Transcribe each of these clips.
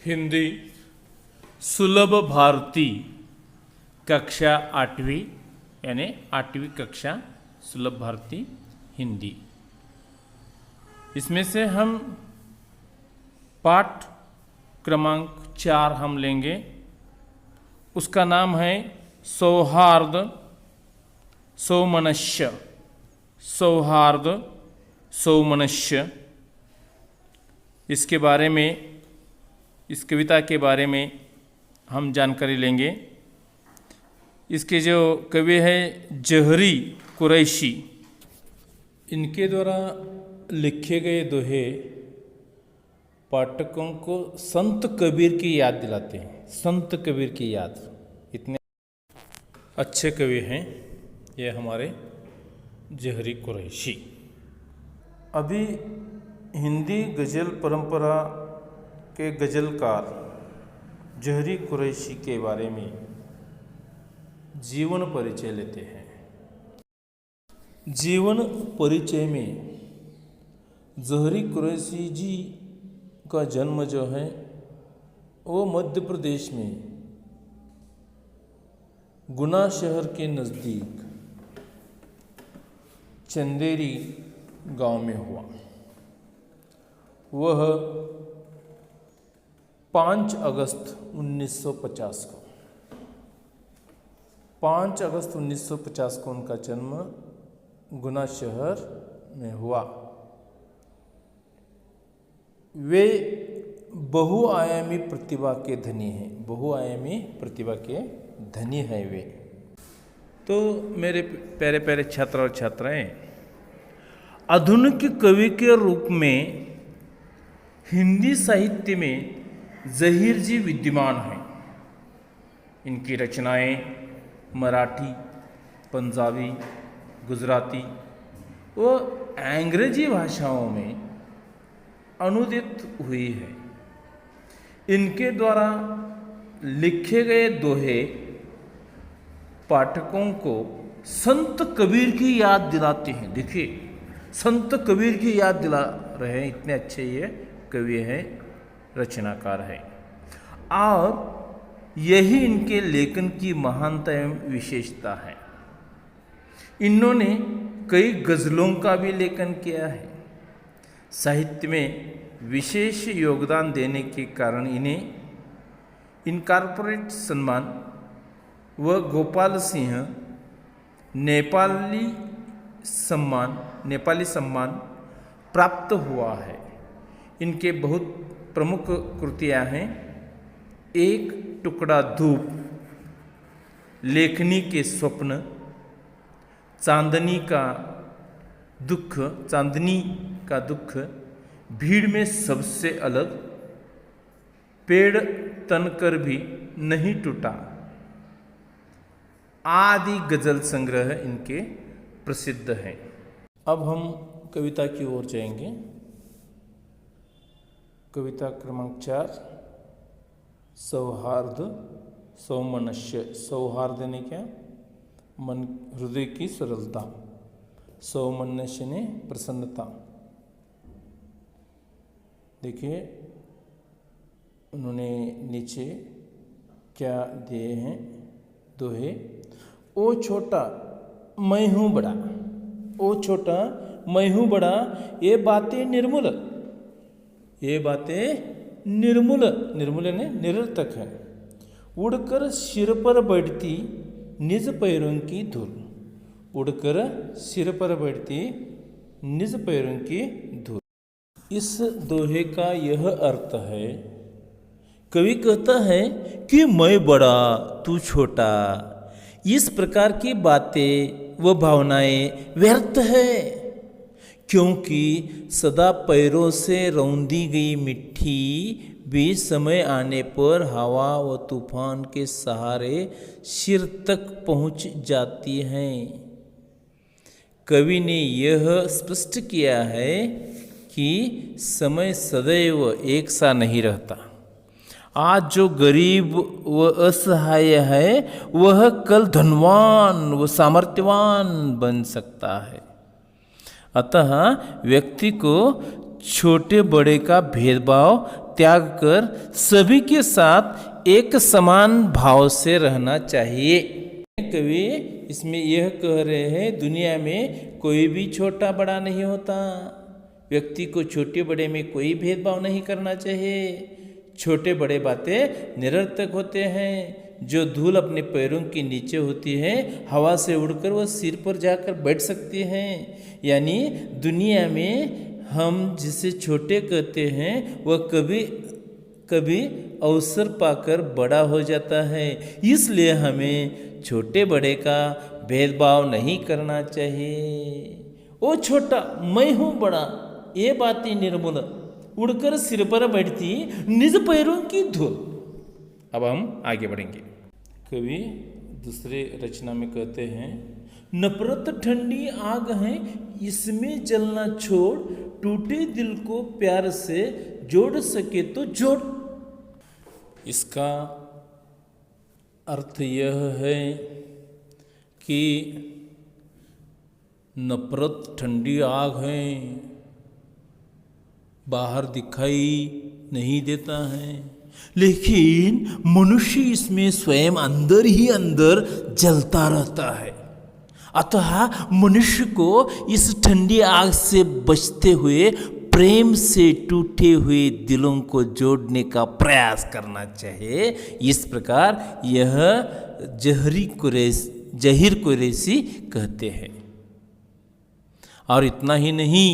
हिंदी सुलभ भारती कक्षा 8वीं यानी 8वीं कक्षा सुलभ भारती हिंदी। इसमें से हम पाठ क्रमांक 4 हम लेंगे। उसका नाम है सौहार्द सौमनस्य। सौहार्द सौमनस्य। इसके बारे में, इस कविता के बारे में हम जानकारी लेंगे। इसके जो कवि है जहरी कुरैशी, इनके द्वारा लिखे गए दोहे पाठकों को संत कबीर की याद दिलाते हैं। संत कबीर की याद। इतने अच्छे कवि हैं ये हमारे जहरी कुरैशी। अभी हिंदी गज़ल परंपरा के गज़लकार जहरी कुरैशी के बारे में जीवन परिचय लेते हैं। जीवन परिचय में जहरी कुरैशी जी का जन्म जो है वो मध्य प्रदेश में गुना शहर के नज़दीक चंदेरी गांव में हुआ। वह 5 अगस्त 1950 को 5 अगस्त 1950 को उनका जन्म गुना शहर में हुआ। वे बहुआयामी प्रतिभा के धनी हैं। बहुआयामी प्रतिभा के धनी हैं वे। तो मेरे प्यारे प्यारे छात्र और छात्राएं, आधुनिक कवि के रूप में हिंदी साहित्य में ज़हीर जी विद्यमान हैं। इनकी रचनाएं मराठी, पंजाबी, गुजराती व अंग्रेजी भाषाओं में अनुदित हुई है। इनके द्वारा लिखे गए दोहे पाठकों को संत कबीर की याद दिलाते हैं। देखिए, संत कबीर की याद दिला रहे हैं। इतने अच्छे ये कवि हैं, रचनाकार है। और यही इनके लेखन की महानता एवं विशेषता है। इन्होंने कई गज़लों का भी लेखन किया है। साहित्य में विशेष योगदान देने के कारण इन्हें इनकॉर्पोरेट सम्मान व गोपाल सिंह नेपाली सम्मान प्राप्त हुआ है। इनके बहुत प्रमुख कृतियाँ हैं एक टुकड़ा धूप, लेखनी के स्वप्न, चांदनी का दुख, भीड़ में सबसे अलग, पेड़ तनकर भी नहीं टूटा आदि गजल संग्रह इनके प्रसिद्ध हैं। अब हम कविता की ओर जाएंगे। कविता क्रमांक 4 सौहार्द सौमनस्य। सौहार्द ने क्या? मन, हृदय की सरलता। सौमनस्य ने प्रसन्नता। देखिए उन्होंने नीचे क्या दिए हैं दोहे। ओ छोटा मैं हूँ बड़ा, ओ छोटा मैं हूँ बड़ा, ये बातें निर्मूल, ये बातें निर्मूल, निर्मूल ने निरर्थक है। उड़कर सिर पर बैठती निज पैरों की धूल, उड़कर सिर पर बैठती निज पैरों की धूल। इस दोहे का यह अर्थ है, कवि कहता है कि मैं बड़ा तू छोटा, इस प्रकार की बातें व भावनाएं व्यर्थ है, क्योंकि सदा पैरों से रौंदी गई मिट्टी भी समय आने पर हवा व तूफान के सहारे सिर तक पहुंच जाती हैं। कवि ने यह स्पष्ट किया है कि समय सदैव एक सा नहीं रहता। आज जो गरीब व असहाय है वह कल धनवान व सामर्थ्यवान बन सकता है। अतः व्यक्ति को छोटे बड़े का भेदभाव त्याग कर सभी के साथ एक समान भाव से रहना चाहिए। कवि इसमें यह कह रहे हैं, दुनिया में कोई भी छोटा बड़ा नहीं होता, व्यक्ति को छोटे बड़े में कोई भेदभाव नहीं करना चाहिए। छोटे बड़े बातें निरर्थक होते हैं। जो धूल अपने पैरों के नीचे होती है, हवा से उड़कर वह सिर पर जाकर बैठ सकती है। यानी दुनिया में हम जिसे छोटे कहते हैं वह कभी कभी अवसर पाकर बड़ा हो जाता है। इसलिए हमें छोटे बड़े का भेदभाव नहीं करना चाहिए। ओ छोटा मैं हूँ बड़ा, ये बातें निर्मूल, उड़कर सिर पर बैठती निज पैरों की धूल। अब हम आगे बढ़ेंगे। कवि दूसरे रचना में कहते हैं, नफरत ठंडी आग है इसमें जलना छोड़, टूटे दिल को प्यार से जोड़ सके तो जोड़। इसका अर्थ यह है कि नफरत ठंडी आग है, बाहर दिखाई नहीं देता है, लेकिन मनुष्य इसमें स्वयं अंदर ही अंदर जलता रहता है। अतः मनुष्य को इस ठंडी आग से बचते हुए प्रेम से टूटे हुए दिलों को जोड़ने का प्रयास करना चाहिए। इस प्रकार यह जहीर कुरैशी कहते हैं। और इतना ही नहीं,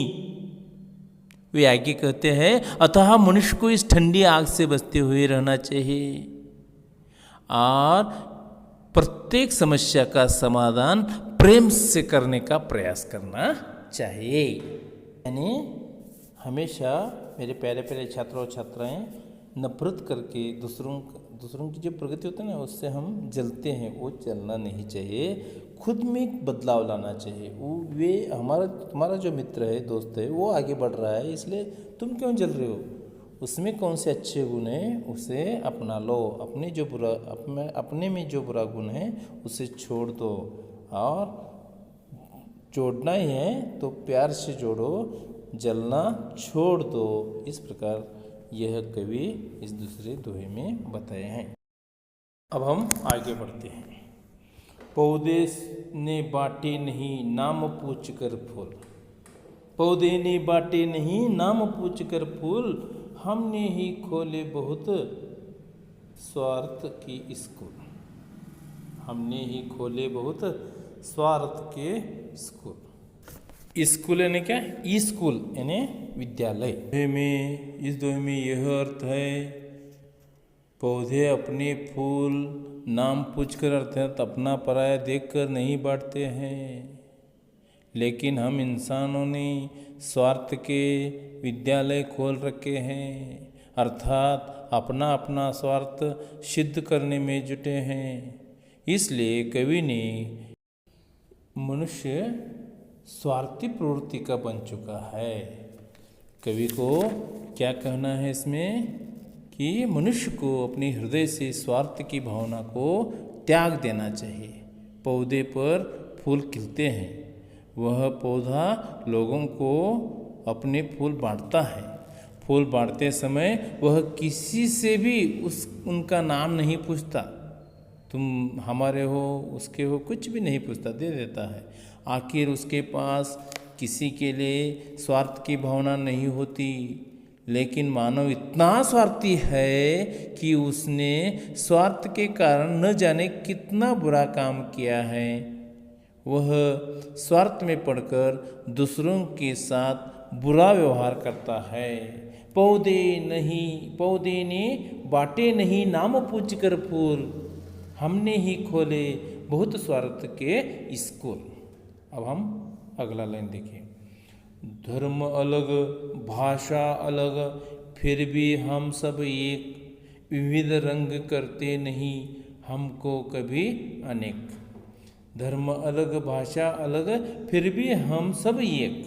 वे आगे कहते हैं, अतः मनुष्य को इस ठंडी आग से बचते हुए रहना चाहिए और प्रत्येक समस्या का समाधान प्रेम से करने का प्रयास करना चाहिए। यानी हमेशा मेरे प्यारे प्यारे छात्र और छात्राएं नफरत करके दूसरों की जो प्रगति होती है ना, उससे हम जलते हैं, वो जलना नहीं चाहिए। खुद में बदलाव लाना चाहिए। वे तुम्हारा जो मित्र है, दोस्त है, वो आगे बढ़ रहा है, इसलिए तुम क्यों जल रहे हो? उसमें कौन से अच्छे गुण हैं उसे अपना लो, अपने में जो बुरा गुण है उसे छोड़ दो। और जोड़ना ही है तो प्यार से जोड़ो, जलना छोड़ दो। इस प्रकार यह कवि इस दूसरे दोहे में बताए हैं। अब हम आगे बढ़ते हैं। पौधे ने बाटे नहीं नाम पूछ कर फूल, पौधे ने बाटे नहीं नाम पूछ कर फूल, हमने ही खोले बहुत स्वार्थ की स्कूल। हमने ही खोले बहुत स्वार्थ के स्कूल। स्कूल यानी क्या? ई स्कूल यानी विद्यालय। इस दोहे में यह अर्थ है, पौधे अपने फूल नाम पूछकर अर्थात अपना पराया देखकर नहीं बांटते हैं, लेकिन हम इंसानों ने स्वार्थ के विद्यालय खोल रखे हैं, अर्थात अपना अपना स्वार्थ सिद्ध करने में जुटे हैं। इसलिए कवि ने मनुष्य स्वार्थी प्रवृत्ति का बन चुका है। कवि को क्या कहना है इसमें कि मनुष्य को अपने हृदय से स्वार्थ की भावना को त्याग देना चाहिए। पौधे पर फूल खिलते हैं, वह पौधा लोगों को अपने फूल बांटता है। फूल बांटते समय वह किसी से भी उनका नाम नहीं पूछता, तुम हमारे हो, उसके हो, कुछ भी नहीं पूछता, दे देता है। आखिर उसके पास किसी के लिए स्वार्थ की भावना नहीं होती, लेकिन मानव इतना स्वार्थी है कि उसने स्वार्थ के कारण न जाने कितना बुरा काम किया है। वह स्वार्थ में पड़कर दूसरों के साथ बुरा व्यवहार करता है। पौधे ने बाटे नहीं नाम पूछ कर फूल, हमने ही खोले बहुत स्वार्थ के स्कूल। अब हम अगला लाइन देखें। धर्म अलग भाषा अलग फिर भी हम सब एक, विविध रंग करते नहीं हमको कभी अनेक। धर्म अलग भाषा अलग फिर भी हम सब एक,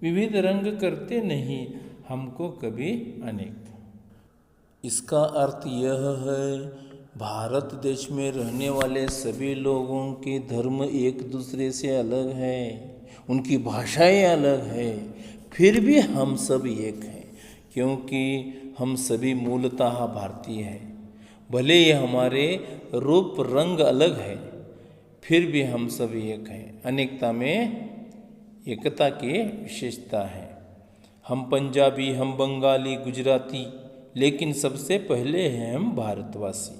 विविध रंग करते नहीं हमको कभी अनेक। इसका अर्थ यह है, भारत देश में रहने वाले सभी लोगों के धर्म एक दूसरे से अलग है, उनकी भाषाएं अलग है, फिर भी हम सब एक हैं, क्योंकि हम सभी मूलतः भारतीय हैं। भले ही हमारे रूप रंग अलग है, फिर भी हम सब एक हैं। अनेकता में एकता की विशेषता है। हम पंजाबी, हम बंगाली, गुजराती, लेकिन सबसे पहले हैं हम भारतवासी।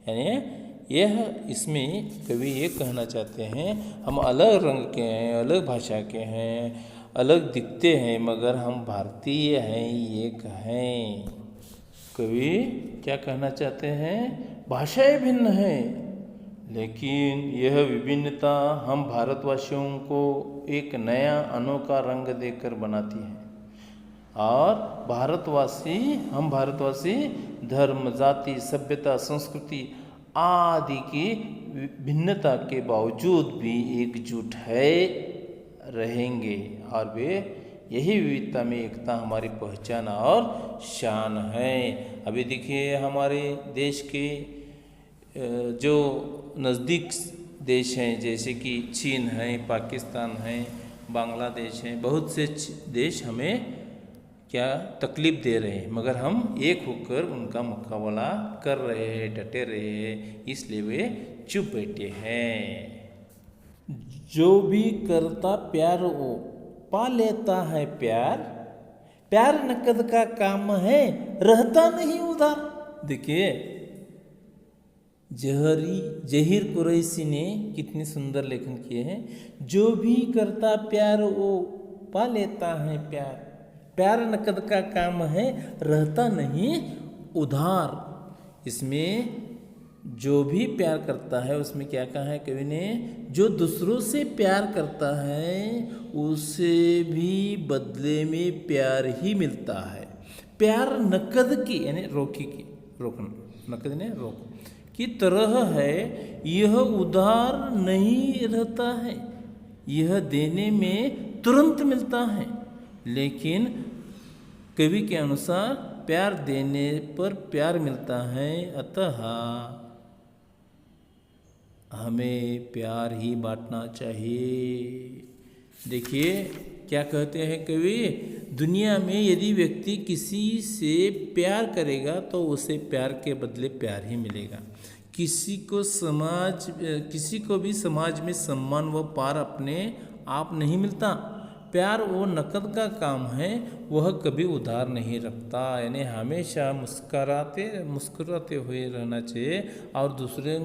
यानी यह इसमें कवि ये कहना चाहते हैं, हम अलग रंग के हैं, अलग भाषा के हैं, अलग दिखते हैं, मगर हम भारतीय हैं, एक हैं। कवि क्या कहना चाहते हैं? भाषाएं भिन्न हैं, लेकिन यह विभिन्नता हम भारतवासियों को एक नया अनोखा रंग देकर बनाती है। और हम भारतवासी धर्म, जाति, सभ्यता, संस्कृति आदि की भिन्नता के बावजूद भी एकजुट है रहेंगे, और वे यही विविधता में एकता हमारी पहचान और शान है। अभी देखिए हमारे देश के जो नज़दीक देश हैं, जैसे कि चीन है, पाकिस्तान है, बांग्लादेश है, बहुत से देश हमें क्या तकलीफ़ दे रहे हैं, मगर हम एक होकर उनका मुकाबला कर रहे हैं, डटे रहे हैं, इसलिए वे चुप बैठे हैं। जो भी करता प्यार वो पा लेता है प्यार, प्यार नकद का काम है, रहता नहीं उधार। देखिए जहीर कुरैशी ने कितनी सुंदर लेखन किए हैं। जो भी करता प्यार वो पा लेता है प्यार, प्यार नकद का काम है, रहता नहीं उधार। इसमें जो भी प्यार करता है, उसमें क्या कहा है कवि ने? जो दूसरों से प्यार करता है उसे भी बदले में प्यार ही मिलता है। प्यार नकद की यानी नकद ने रोक की तरह है, यह उधार नहीं रहता है, यह देने में तुरंत मिलता है। लेकिन कवि के अनुसार प्यार देने पर प्यार मिलता है, अतः हमें प्यार ही बांटना चाहिए। देखिए क्या कहते हैं कवि? दुनिया में यदि व्यक्ति किसी से प्यार करेगा तो उसे प्यार के बदले प्यार ही मिलेगा। किसी को भी समाज में सम्मान व पार अपने आप नहीं मिलता। प्यार वो नकद का काम है, वह कभी उधार नहीं रखता। यानी हमेशा मुस्कुराते हुए रहना चाहिए, और दूसरे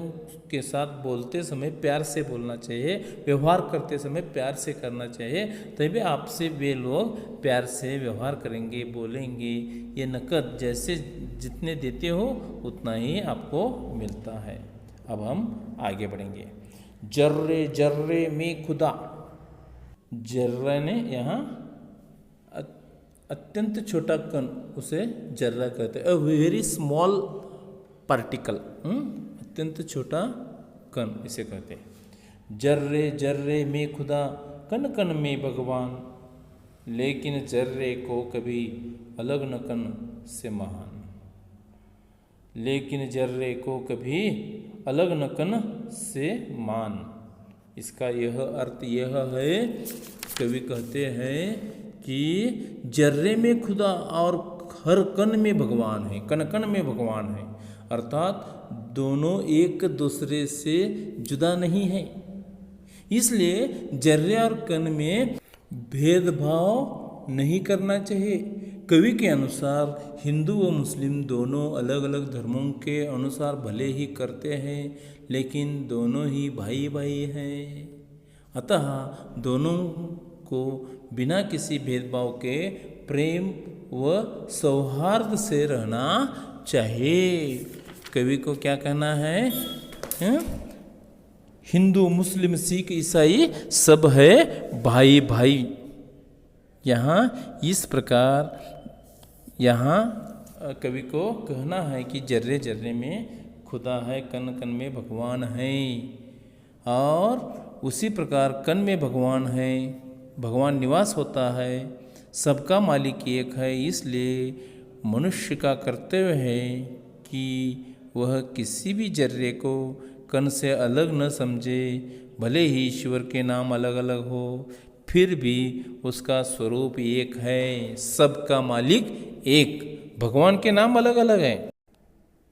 के साथ बोलते समय प्यार से बोलना चाहिए, व्यवहार करते समय प्यार से करना चाहिए, तभी आपसे वे लोग प्यार से व्यवहार करेंगे, बोलेंगे। ये नकद जैसे जितने देते हो उतना ही आपको मिलता है। अब हम आगे बढ़ेंगे। जर्रे जर्रे में खुदा, जर्रा ने यहाँ अत्यंत छोटा कण, उसे जर्रा कहते हैं। अ वेरी स्मॉल पार्टिकल, अत्यंत छोटा कण इसे कहते हैं। जर्रे जर्रे में खुदा, कण कण में भगवान, लेकिन जर्रे को कभी अलग न कण से महान। लेकिन जर्रे को कभी अलग न कण से मान। इसका यह अर्थ यह है, कवि कहते हैं कि जर्रे में खुदा और हर कण में भगवान है, कण कण में भगवान है। अर्थात दोनों एक दूसरे से जुदा नहीं है। इसलिए जर्रे और कण में भेदभाव नहीं करना चाहिए। कवि के अनुसार हिंदू व मुस्लिम दोनों अलग अलग धर्मों के अनुसार भले ही करते हैं, लेकिन दोनों ही भाई भाई हैं। अतः दोनों को बिना किसी भेदभाव के प्रेम व सौहार्द से रहना चाहिए। कवि को क्या कहना है? हिंदू, मुस्लिम, सिख, ईसाई सब है भाई भाई। यहाँ इस प्रकार कवि को कहना है कि जर्रे जर्रे में खुदा है, कण कण में भगवान है, और उसी प्रकार कण में भगवान है, भगवान निवास होता है। सबका मालिक एक है। इसलिए मनुष्य का कर्तव्य है कि वह किसी भी जर्रे को कण से अलग न समझे। भले ही ईश्वर के नाम अलग अलग हो, फिर भी उसका स्वरूप एक है। सबका मालिक एक भगवान के नाम अलग अलग हैं,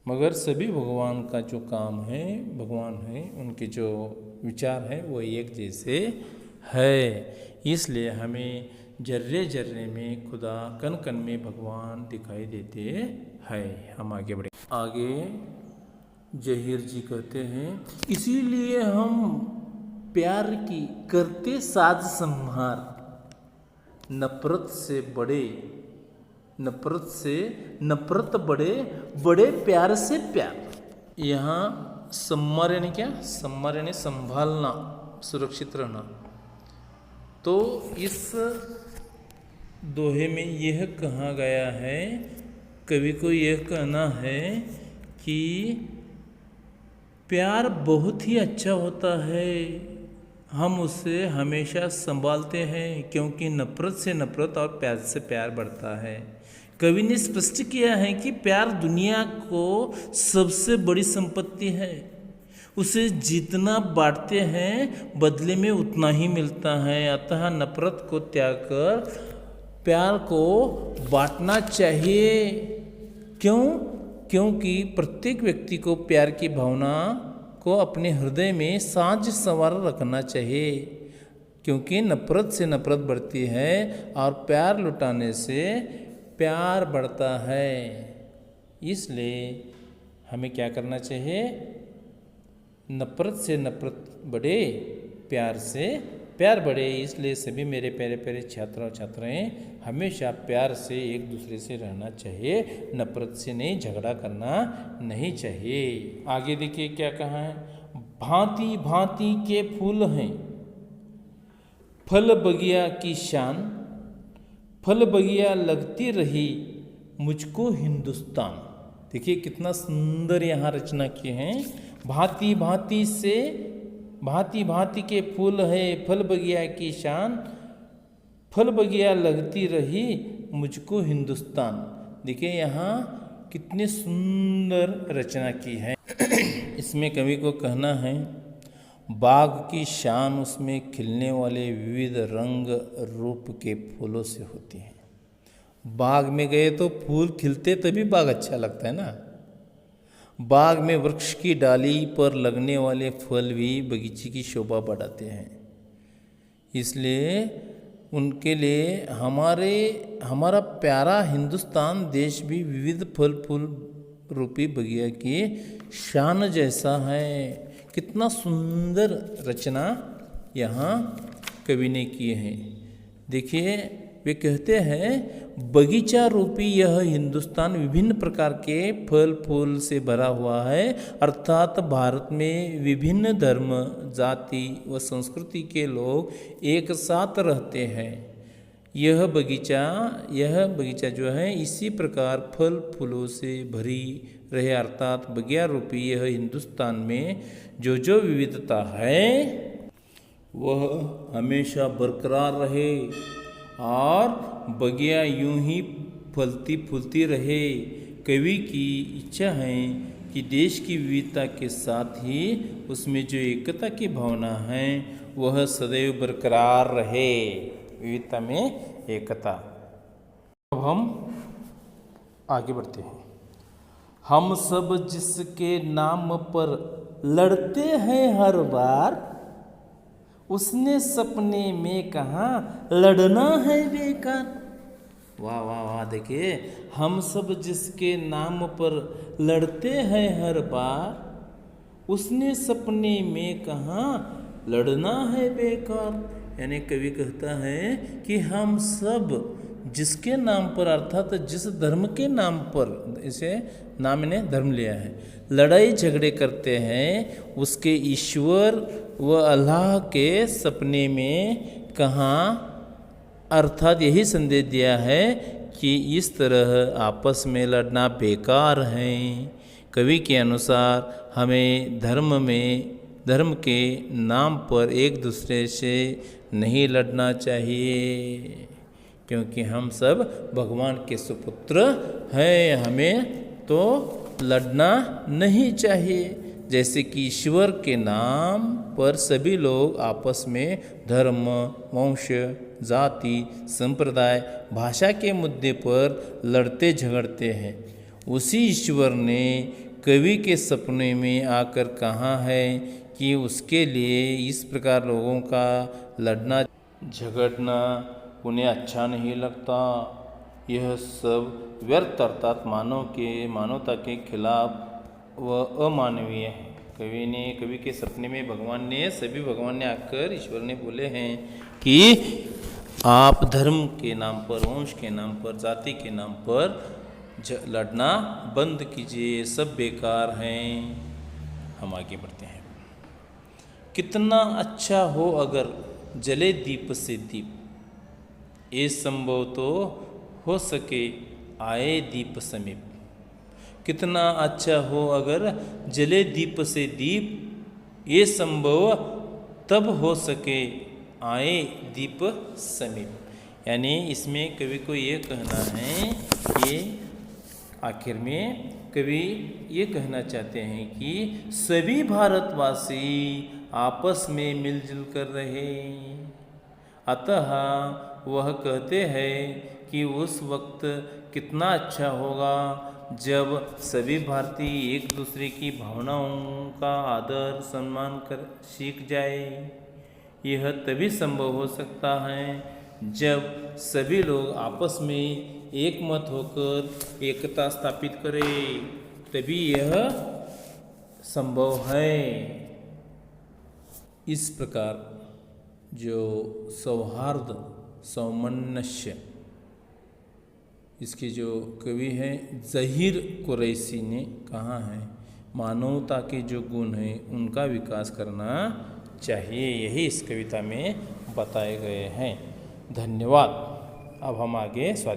मगर सभी भगवान का जो काम है, भगवान है उनके जो विचार है वो एक जैसे है। इसलिए हमें जर्रे जर्रे में खुदा, कण कण में भगवान दिखाई देते हैं। हम आगे बढ़े। आगे जहीर जी कहते हैं, इसीलिए हम प्यार की करते साज संहार, नफरत से नफरत बड़े बड़े प्यार से प्यार। यहाँ सम्मार यानी क्या? सम्मार यानी संभालना, सुरक्षित रहना। तो इस दोहे में यह कहा गया है, कवि को यह कहना है कि प्यार बहुत ही अच्छा होता है, हम उसे हमेशा संभालते हैं, क्योंकि नफरत से नफरत और प्यार से प्यार बढ़ता है। कवि ने स्पष्ट किया है कि प्यार दुनिया को सबसे बड़ी संपत्ति है, उसे जितना बांटते हैं बदले में उतना ही मिलता है। अतः नफरत को त्याग कर प्यार को बांटना चाहिए। क्यों? क्योंकि प्रत्येक व्यक्ति को प्यार की भावना को अपने हृदय में साझ संवार रखना चाहिए, क्योंकि नफरत से नफरत बढ़ती है और प्यार लुटाने से प्यार बढ़ता है। इसलिए हमें क्या करना चाहिए? नफरत से नफरत बढ़े, प्यार से प्यार बढ़े। इसलिए सभी मेरे प्यारे प्यारे छात्र और छात्राएं हमेशा प्यार से एक दूसरे से रहना चाहिए, नफरत से नहीं, झगड़ा करना नहीं चाहिए। आगे देखिए क्या कहा है, भांति भांति के फूल हैं फल बगिया की शान, फल बगिया लगती रही मुझको हिंदुस्तान। देखिए कितना सुंदर यहाँ रचना की है। भांति भांति से, भांति भांति के फूल है फल बगिया की शान, फल बगिया लगती रही मुझको हिंदुस्तान। देखिए यहाँ कितनी सुंदर रचना की है। इसमें कवि को कहना है, बाग की शान उसमें खिलने वाले विविध रंग रूप के फूलों से होती है। बाग में गए तो फूल खिलते तभी बाग अच्छा लगता है ना। बाग में वृक्ष की डाली पर लगने वाले फल भी बगीचे की शोभा बढ़ाते हैं। इसलिए उनके लिए हमारा प्यारा हिंदुस्तान देश भी विविध फल फूल रूपी बगिया की शान जैसा है। कितना सुंदर रचना यहाँ कवि ने की है। देखिए वे कहते हैं, बगीचा रूपी यह हिंदुस्तान विभिन्न प्रकार के फल फूल से भरा हुआ है, अर्थात भारत में विभिन्न धर्म, जाति व संस्कृति के लोग एक साथ रहते हैं। यह बगीचा जो है इसी प्रकार फल फूलों से भरी रहे, अर्थात बगिया रूपी यह हिंदुस्तान में जो जो विविधता है वह हमेशा बरकरार रहे और बगिया यूं ही फलती फूलती रहे। कवि की इच्छा है कि देश की विविधता के साथ ही उसमें जो एकता की भावना है वह सदैव बरकरार रहे। विविधता में एकता। अब हम आगे बढ़ते हैं। हम सब जिसके नाम पर लड़ते हैं हर बार, उसने सपने में कहा लड़ना है बेकार। वाह वाह वाह। देखिए, हम सब जिसके नाम पर लड़ते हैं हर बार, उसने सपने में कहा लड़ना है बेकार। यानी कवि कहता है कि हम सब जिसके नाम पर, अर्थात जिस धर्म के नाम पर, इसे नाम ने धर्म लिया है, लड़ाई झगड़े करते हैं, उसके ईश्वर व अल्लाह के सपने में कहाँ, अर्थात यही संदेश दिया है कि इस तरह आपस में लड़ना बेकार है। कवि के अनुसार हमें धर्म के नाम पर एक दूसरे से नहीं लड़ना चाहिए, क्योंकि हम सब भगवान के सुपुत्र हैं। हमें तो लड़ना नहीं चाहिए। जैसे कि ईश्वर के नाम पर सभी लोग आपस में धर्म, वंश, जाति, संप्रदाय, भाषा के मुद्दे पर लड़ते झगड़ते हैं। उसी ईश्वर ने कवि के सपने में आकर कहा है कि उसके लिए इस प्रकार लोगों का लड़ना झगड़ना उन्हें अच्छा नहीं लगता। यह सब व्यर्थ अर्थात मानवता के खिलाफ व अमानवीय है। कवि के सपने में भगवान ने आकर ईश्वर ने बोले हैं कि आप धर्म के नाम पर, वंश के नाम पर, जाति के नाम पर लड़ना बंद कीजिए, सब बेकार हैं। हम आगे बढ़ते हैं। कितना अच्छा हो अगर जले दीप से दीप, ये संभव तो हो सके आए दीप समीप। कितना अच्छा हो अगर जले दीप से दीप, ये संभव तब हो सके आए दीप समीप। यानी इसमें कवि को ये कहना है कि आखिर में कवि ये कहना चाहते हैं कि सभी भारतवासी आपस में मिलजुल कर रहे। अतः वह कहते हैं कि उस वक्त कितना अच्छा होगा जब सभी भारतीय एक दूसरे की भावनाओं का आदर सम्मान कर सीख जाए। यह तभी संभव हो सकता है जब सभी लोग आपस में एक मत होकर एकता स्थापित करें, तभी यह संभव है। इस प्रकार जो सौहार्द, सामंजस्य, इसके जो कवि हैं ज़हीर कुरैशी ने कहा है, मानवता के जो गुण हैं उनका विकास करना चाहिए। यही इस कविता में बताए गए हैं। धन्यवाद। अब हम आगे स्वाध्याय